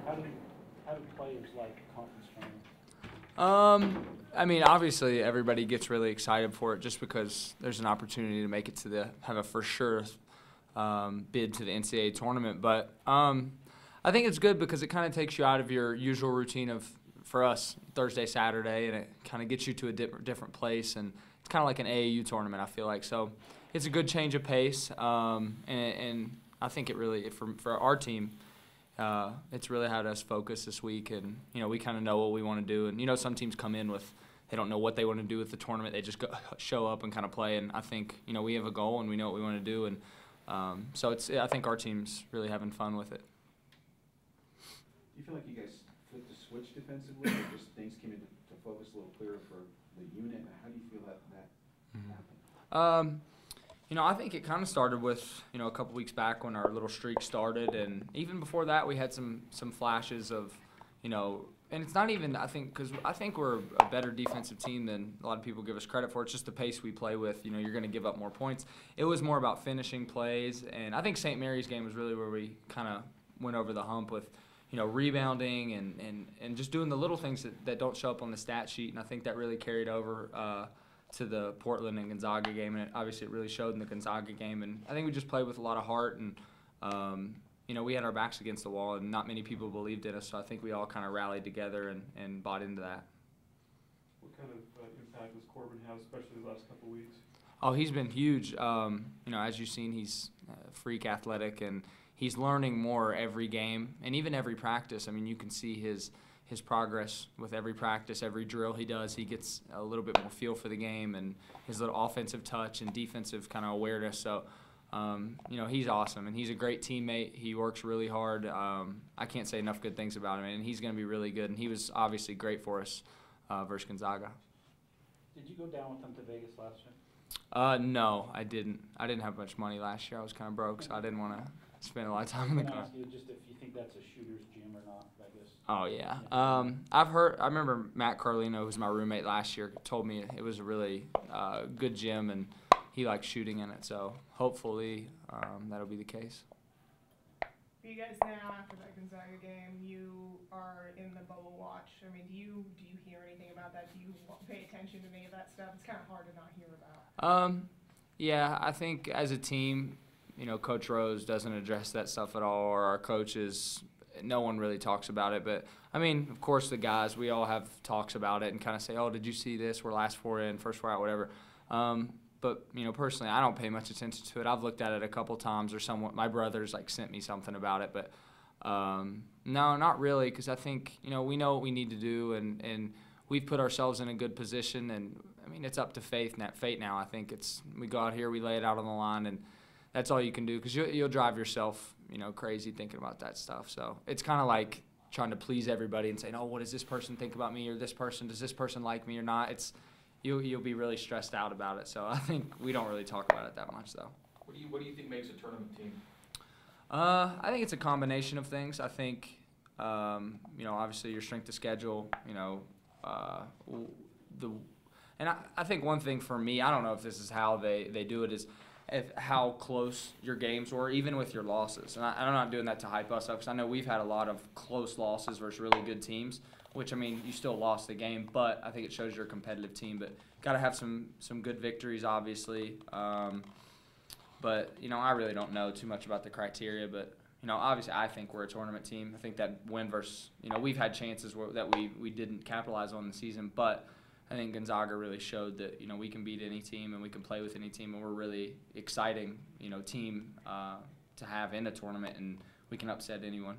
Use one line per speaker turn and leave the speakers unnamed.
How do players like conference training?
I mean, obviously everybody gets really excited for it just because there's an opportunity to make it to have a for sure bid to the NCAA tournament. But I think it's good because it kind of takes you out of your usual routine of, for us, Thursday, Saturday, and it kind of gets you to a different place. And it's kind of like an AAU tournament, I feel like. So it's a good change of pace, and I think it really, for our team, it's really had us focus this week, and we kind of know what we want to do. And some teams come in with, they don't know what they want to do with the tournament. They just show up and kind of play. And I think we have a goal and we know what we want to do, and so I think our team's really having fun with it.
Do you feel like you guys flipped the switch defensively, or just things came into focus a little clearer for the unit? How do you feel that happened?
I think it kind of started with, a couple weeks back when our little streak started, and even before that we had some flashes of, and it's not even, I think, because I think we're a better defensive team than a lot of people give us credit for. It's just the pace we play with. You're going to give up more points. It was more about finishing plays, and I think St. Mary's game was really where we kind of went over the hump with, rebounding and just doing the little things that don't show up on the stat sheet, and I think that really carried over to the Portland and Gonzaga game, and obviously it really showed in the Gonzaga game. And I think we just played with a lot of heart, and we had our backs against the wall, and not many people believed in us, so I think we all kind of rallied together and bought into that.
What kind of impact does Corbin have, especially the last couple of weeks?
Oh, he's been huge. As you've seen, he's freak athletic, and he's learning more every game and even every practice. I mean, you can see his progress with every practice, every drill he does. He gets a little bit more feel for the game and his little offensive touch and defensive kind of awareness. So, he's awesome, and he's a great teammate. He works really hard. I can't say enough good things about him, and he's going to be really good. And he was obviously great for us versus Gonzaga.
Did you go down with them to Vegas last year?
No, I didn't. I didn't have much money last year. I was kind of broke, so I didn't want to spend a lot of time in the car.
I ask you just if you think that's a shooter's gym or not, Vegas.
Oh, yeah. I remember Matt Carlino, who was my roommate last year, told me it was a really good gym, and he likes shooting in it. So hopefully that'll be the case.
For you guys now, after that Gonzaga game, you are in the bubble watch. I mean, do you hear anything about that? Do you pay attention to any of that stuff? It's kind of hard to not hear about.
Yeah, I think as a team, Coach Rose doesn't address that stuff at all, or our coaches. No one really talks about it. But, I mean, of course, the guys, we all have talks about it and kind of say, oh, did you see this? We're last four in, first four out, whatever. But, personally, I don't pay much attention to it. I've looked at it a couple times, or my brother's, sent me something about it. But, no, not really, because I think, we know what we need to do, and we've put ourselves in a good position. And, I mean, it's up to fate now. I think we go out here, we lay it out on the line, and that's all you can do, because you'll drive yourself, crazy thinking about that stuff. So it's kind of like trying to please everybody and saying, oh, what does this person think about me, or does this person like me or not? You'll be really stressed out about it. So I think we don't really talk about it that much, though.
What do you think makes a tournament team?
I think it's a combination of things. I think, obviously your strength of schedule, and I think one thing for me, I don't know if this is how they do it, is how close your games were, even with your losses. And I'm not doing that to hype us up, because I know we've had a lot of close losses versus really good teams, which, I mean, you still lost the game, but I think it shows you're a competitive team. But got to have some good victories, obviously. But, I really don't know too much about the criteria. But, obviously I think we're a tournament team. I think that win versus, we've had chances that we didn't capitalize on the season, but I think Gonzaga really showed that, we can beat any team and we can play with any team, and we're really exciting, team to have in a tournament, and we can upset anyone.